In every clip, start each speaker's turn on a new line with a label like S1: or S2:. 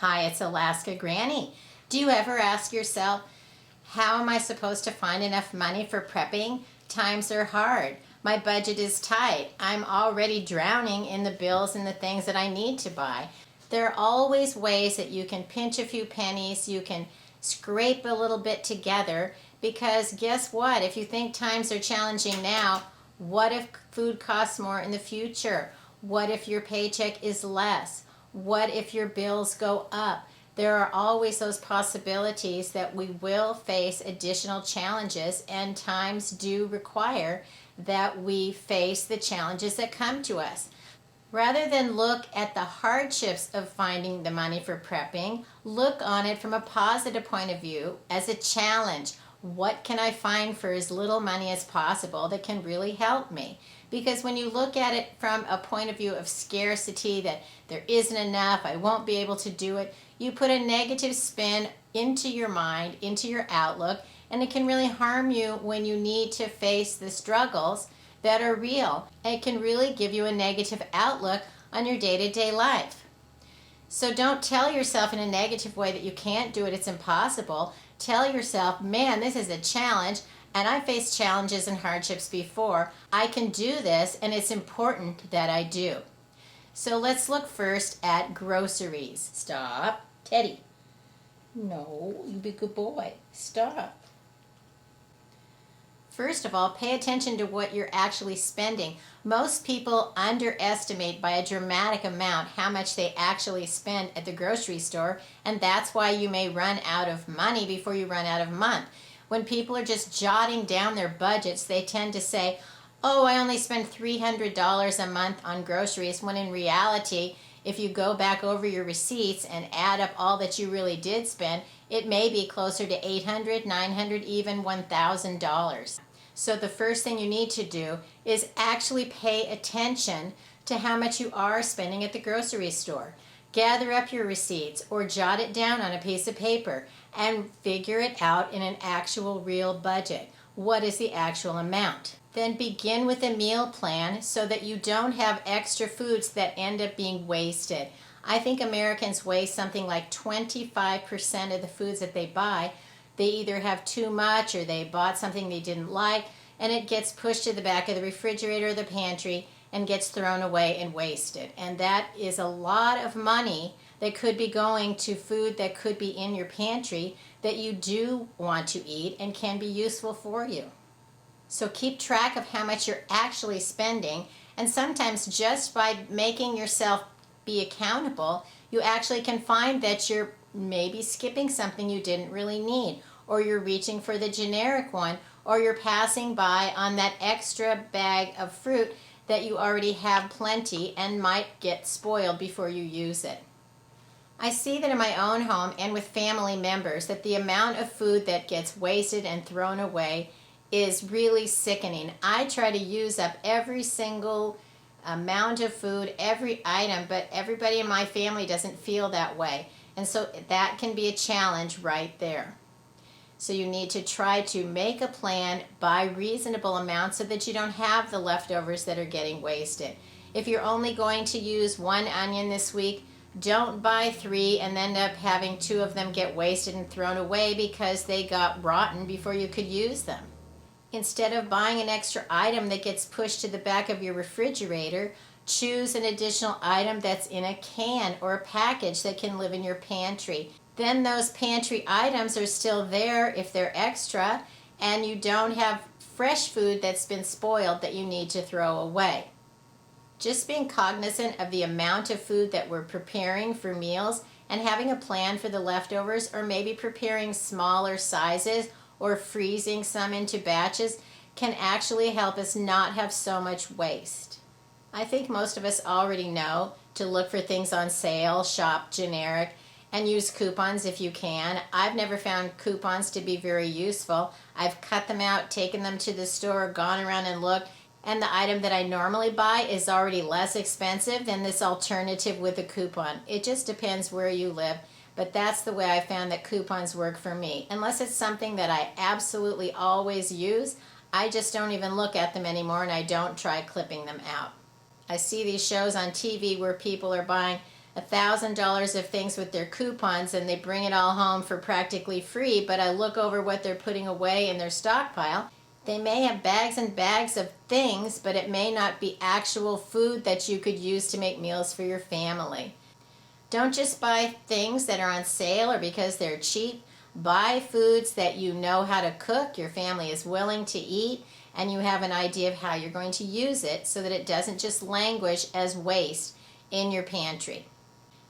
S1: Hi, it's Alaska Granny. Do you ever ask yourself, how am I supposed to find enough money for prepping? Times are hard. My budget is tight. I'm already drowning in the bills and the things that I need to buy. There are always ways that you can pinch a few pennies, you can scrape a little bit together, because guess what? If you think times are challenging now, what if food costs more in the future? What if your paycheck is less? What if your bills go up? There are always those possibilities that we will face additional challenges, and times do require that we face the challenges that come to us. Rather than look at the hardships of finding the money for prepping, look on it from a positive point of view as a challenge. What can I find for as little money as possible that can really help me? Because when you look at it from a point of view of scarcity, that there isn't enough, I won't be able to do it, you put a negative spin into your mind, into your outlook, and it can really harm you when you need to face the struggles that are real. It can really give you a negative outlook on your day-to-day life. So don't tell yourself in a negative way that you can't do it, it's impossible. Tell yourself, man, this is a challenge, and I faced challenges and hardships before. I can do this, and it's important that I do. So let's look first at groceries. Stop. Teddy. No, you be a good boy. Stop. First of all, pay attention to what you're actually spending. Most people underestimate by a dramatic amount how much they actually spend at the grocery store, and that's why you may run out of money before you run out of month. When people are just jotting down their budgets, they tend to say, oh, I only spend $300 a month on groceries, when in reality, if you go back over your receipts and add up all that you really did spend, it may be closer to $800, $900, even $1,000. So the first thing you need to do is actually pay attention to how much you are spending at the grocery store. Gather up your receipts or jot it down on a piece of paper and figure it out in an actual real budget. What is the actual amount? Then begin with a meal plan so that you don't have extra foods that end up being wasted. I think Americans waste something like 25% of the foods that they buy. They either have too much or they bought something they didn't like, and it gets pushed to the back of the refrigerator or the pantry and gets thrown away and wasted. And that is a lot of money that could be going to food that could be in your pantry that you do want to eat and can be useful for you. So keep track of how much you're actually spending, and sometimes just by making yourself be accountable, you actually can find that you're maybe skipping something you didn't really need, or you're reaching for the generic one, or you're passing by on that extra bag of fruit that you already have plenty and might get spoiled before you use it. I see that in my own home and with family members that the amount of food that gets wasted and thrown away is really sickening. I try to use up every single amount of food, every item, but everybody in my family doesn't feel that way. And so that can be a challenge right there. So you need to try to make a plan, buy reasonable amounts so that you don't have the leftovers that are getting wasted. If you're only going to use one onion this week, don't buy 3 and end up having 2 of them get wasted and thrown away because they got rotten before you could use them. Instead of buying an extra item that gets pushed to the back of your refrigerator, choose an additional item that's in a can or a package that can live in your pantry. Then those pantry items are still there if they're extra, and you don't have fresh food that's been spoiled that you need to throw away. Just being cognizant of the amount of food that we're preparing for meals and having a plan for the leftovers, or maybe preparing smaller sizes or freezing some into batches, can actually help us not have so much waste. I think most of us already know to look for things on sale, shop generic, and use coupons if you can. I've never found coupons to be very useful. I've cut them out, taken them to the store, gone around and looked, and the item that I normally buy is already less expensive than this alternative with a coupon. It just depends where you live, but that's the way I found that coupons work for me. Unless it's something that I absolutely always use, I just don't even look at them anymore, and I don't try clipping them out. I see these shows on TV where people are buying $1,000 of things with their coupons and they bring it all home for practically free, but I look over what they're putting away in their stockpile. They may have bags and bags of things, but it may not be actual food that you could use to make meals for your family. Don't just buy things that are on sale or because they're cheap. Buy foods that you know how to cook, your family is willing to eat, and you have an idea of how you're going to use it so that it doesn't just languish as waste in your pantry.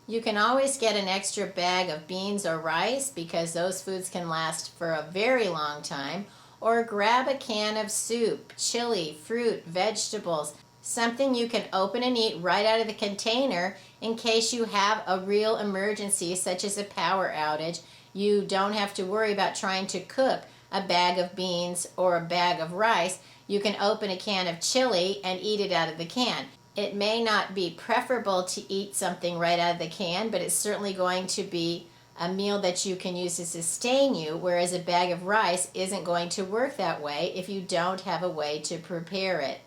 S1: You can always get an extra bag of beans or rice because those foods can last for a very long time, or grab a can of soup, chili, fruit, vegetables, something you can open and eat right out of the container in case you have a real emergency such as a power outage. You don't have to worry about trying to cook a bag of beans or a bag of rice. You can open a can of chili and eat it out of the can. It may not be preferable to eat something right out of the can, but it's certainly going to be a meal that you can use to sustain you, whereas a bag of rice isn't going to work that way if you don't have a way to prepare it.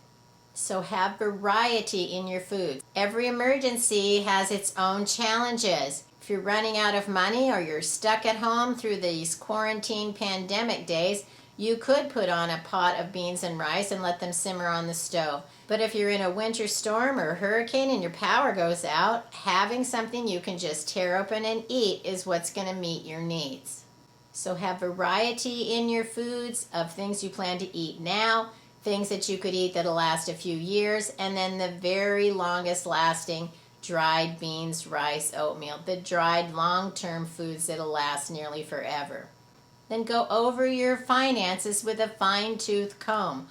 S1: So have variety in your foods. Every emergency has its own challenges. If you're running out of money or you're stuck at home through these quarantine pandemic days, you could put on a pot of beans and rice and let them simmer on the stove. But if you're in a winter storm or a hurricane and your power goes out, having something you can just tear open and eat is what's going to meet your needs. So have variety in your foods of things you plan to eat now, things that you could eat that'll last a few years, and then the very longest lasting dried beans, rice, oatmeal, the dried long-term foods that'll last nearly forever. Then go over your finances with a fine-tooth comb.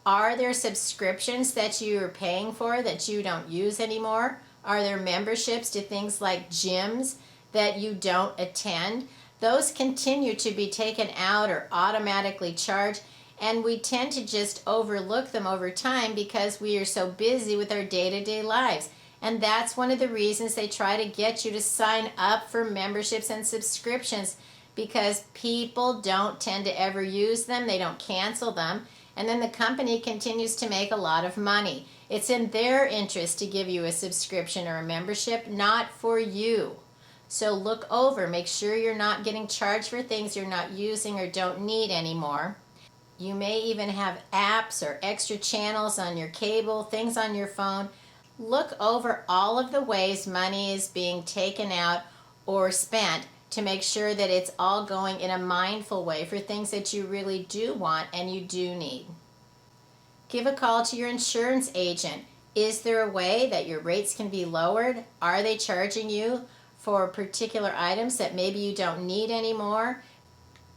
S1: Are there subscriptions that you are paying for that you don't use anymore? Are there memberships to things like gyms that you don't attend? Those continue to be taken out or automatically charged, and we tend to just overlook them over time because we are so busy with our day-to-day lives. And that's one of the reasons they try to get you to sign up for memberships and subscriptions, because people don't tend to ever use them, they don't cancel them, and then the company continues to make a lot of money. It's in their interest to give you a subscription or a membership, not for you. So look over, make sure you're not getting charged for things you're not using or don't need anymore. You may even have apps or extra channels on your cable, things on your phone. Look over all of the ways money is being taken out or spent to make sure that it's all going in a mindful way for things that you really do want and you do need. Give a call to your insurance agent. Is there a way that your rates can be lowered? Are they charging you for particular items that maybe you don't need anymore?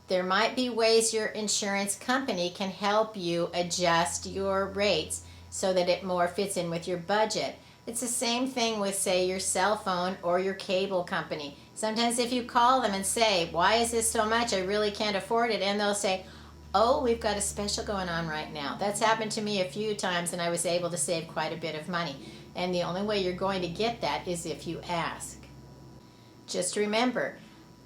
S1: There might be ways your insurance company can help you adjust your rates so that it more fits in with your budget. It's the same thing with, say, your cell phone or your cable company. Sometimes if you call them and say, why is this so much? I really can't afford it. And they'll say, oh, we've got a special going on right now. That's happened to me a few times and I was able to save quite a bit of money. And the only way you're going to get that is if you ask. Just remember,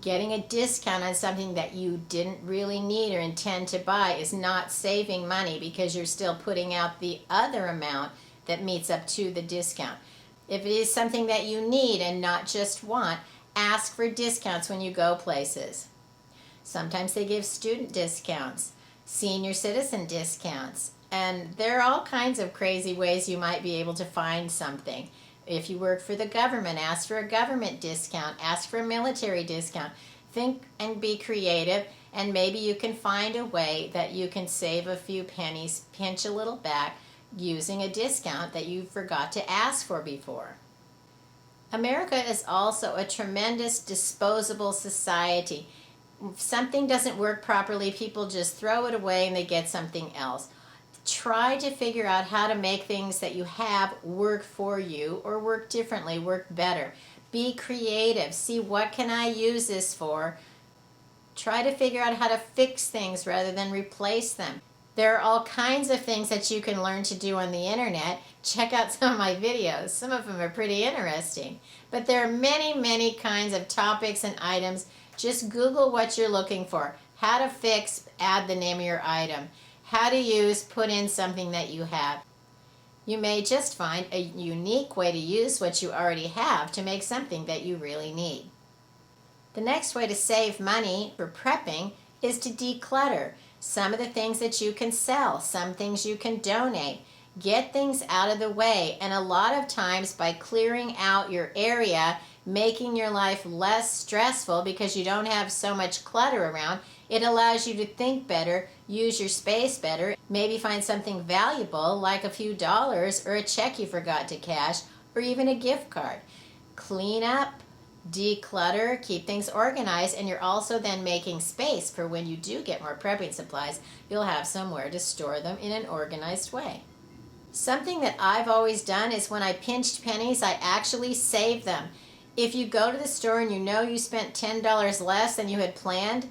S1: getting a discount on something that you didn't really need or intend to buy is not saving money because you're still putting out the other amount that meets up to the discount. If it is something that you need and not just want, ask for discounts when you go places. Sometimes they give student discounts, senior citizen discounts, and there are all kinds of crazy ways you might be able to find something. If you work for the government, ask for a government discount, ask for a military discount. Think and be creative, and maybe you can find a way that you can save a few pennies, pinch a little back, using a discount that you forgot to ask for before. America is also a tremendous disposable society. If something doesn't work properly, people just throw it away and they get something else. Try to figure out how to make things that you have work for you or work differently, work better. Be creative. See, what can I use this for? Try to figure out how to fix things rather than replace them. There are all kinds of things that you can learn to do on the internet. Check out some of my videos. Some of them are pretty interesting. But there are many, many kinds of topics and items. Just Google what you're looking for. How to fix, add the name of your item. How to use, put in something that you have. You may just find a unique way to use what you already have to make something that you really need. The next way to save money for prepping is to declutter. Some of the things that you can sell, some things you can donate. Get things out of the way, and a lot of times by clearing out your area, making your life less stressful because you don't have so much clutter around, it allows you to think better, use your space better, maybe find something valuable like a few dollars or a check you forgot to cash or even a gift card. Clean up, declutter, keep things organized, and you're also then making space for when you do get more prepping supplies, you'll have somewhere to store them in an organized way. Something that I've always done is when I pinched pennies, I actually save them. If you go to the store and you know you spent $10 less than you had planned,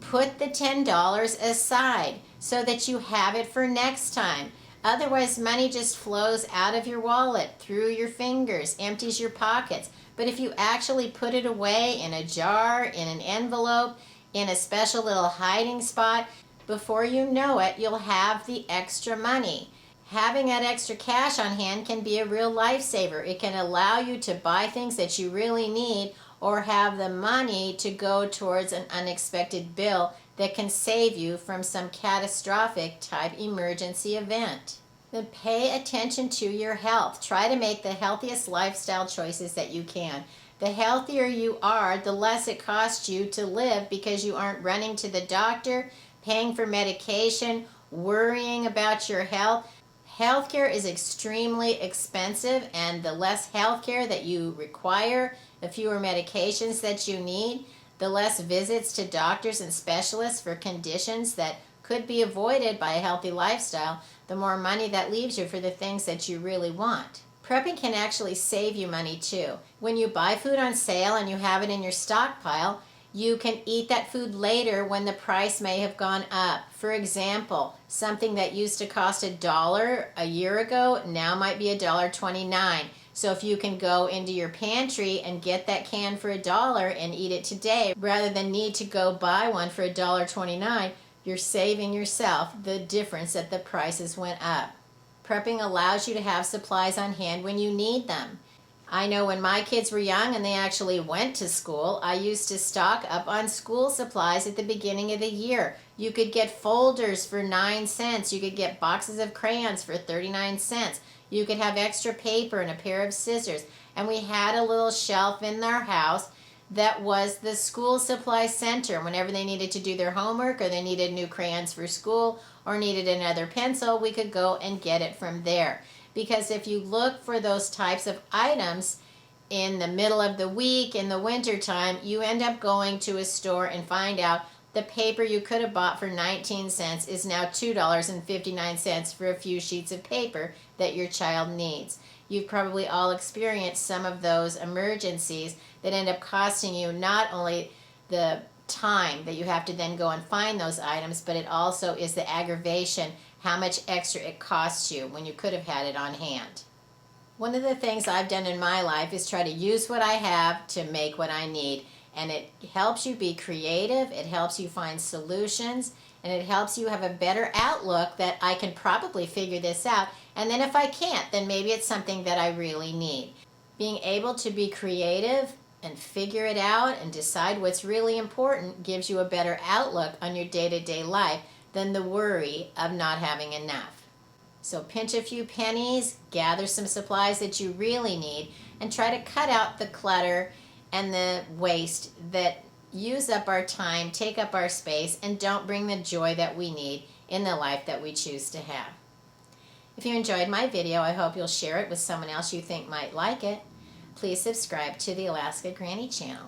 S1: put the $10 aside so that you have it for next time. Otherwise, money just flows out of your wallet, through your fingers, empties your pockets. But if you actually put it away in a jar, in an envelope, in a special little hiding spot, before you know it, you'll have the extra money. Having that extra cash on hand can be a real lifesaver. It can allow you to buy things that you really need or have the money to go towards an unexpected bill that can save you from some catastrophic type emergency event. Then pay attention to your health. Try to make the healthiest lifestyle choices that you can. The healthier you are, the less it costs you to live because you aren't running to the doctor, paying for medication, worrying about your health. Healthcare is extremely expensive, and the less healthcare that you require, the fewer medications that you need, the less visits to doctors and specialists for conditions that could be avoided by a healthy lifestyle, the more money that leaves you for the things that you really want. Prepping can actually save you money too. When you buy food on sale and you have it in your stockpile, you can eat that food later when the price may have gone up. For example, something that used to cost $1 a year ago now might be $1.29. So if you can go into your pantry and get that can for $1 and eat it today, rather than need to go buy one for $1.29, you're saving yourself the difference that the prices went up. Prepping allows you to have supplies on hand when you need them. I know when my kids were young and they actually went to school, I used to stock up on school supplies at the beginning of the year. You could get folders for 9 cents. You could get boxes of crayons for 39 cents. You could have extra paper and a pair of scissors. And we had a little shelf in our house that was the school supply center. Whenever they needed to do their homework or they needed new crayons for school or needed another pencil, we could go and get it from there. Because if you look for those types of items in the middle of the week, in the wintertime, you end up going to a store and find out the paper you could have bought for 19 cents is now $2.59 for a few sheets of paper that your child needs. You've probably all experienced some of those emergencies that end up costing you not only the time that you have to then go and find those items, but it also is the aggravation, how much extra it costs you when you could have had it on hand. One of the things I've done in my life is try to use what I have to make what I need. And it helps you be creative, it helps you find solutions, and it helps you have a better outlook that I can probably figure this out. And then if I can't, then maybe it's something that I really need. Being able to be creative and figure it out and decide what's really important gives you a better outlook on your day-to-day life than the worry of not having enough. So pinch a few pennies, gather some supplies that you really need, and try to cut out the clutter and the waste that use up our time, take up our space, and don't bring the joy that we need in the life that we choose to have. If you enjoyed my video, I hope you'll share it with someone else you think might like it. Please subscribe to the Alaska Granny channel.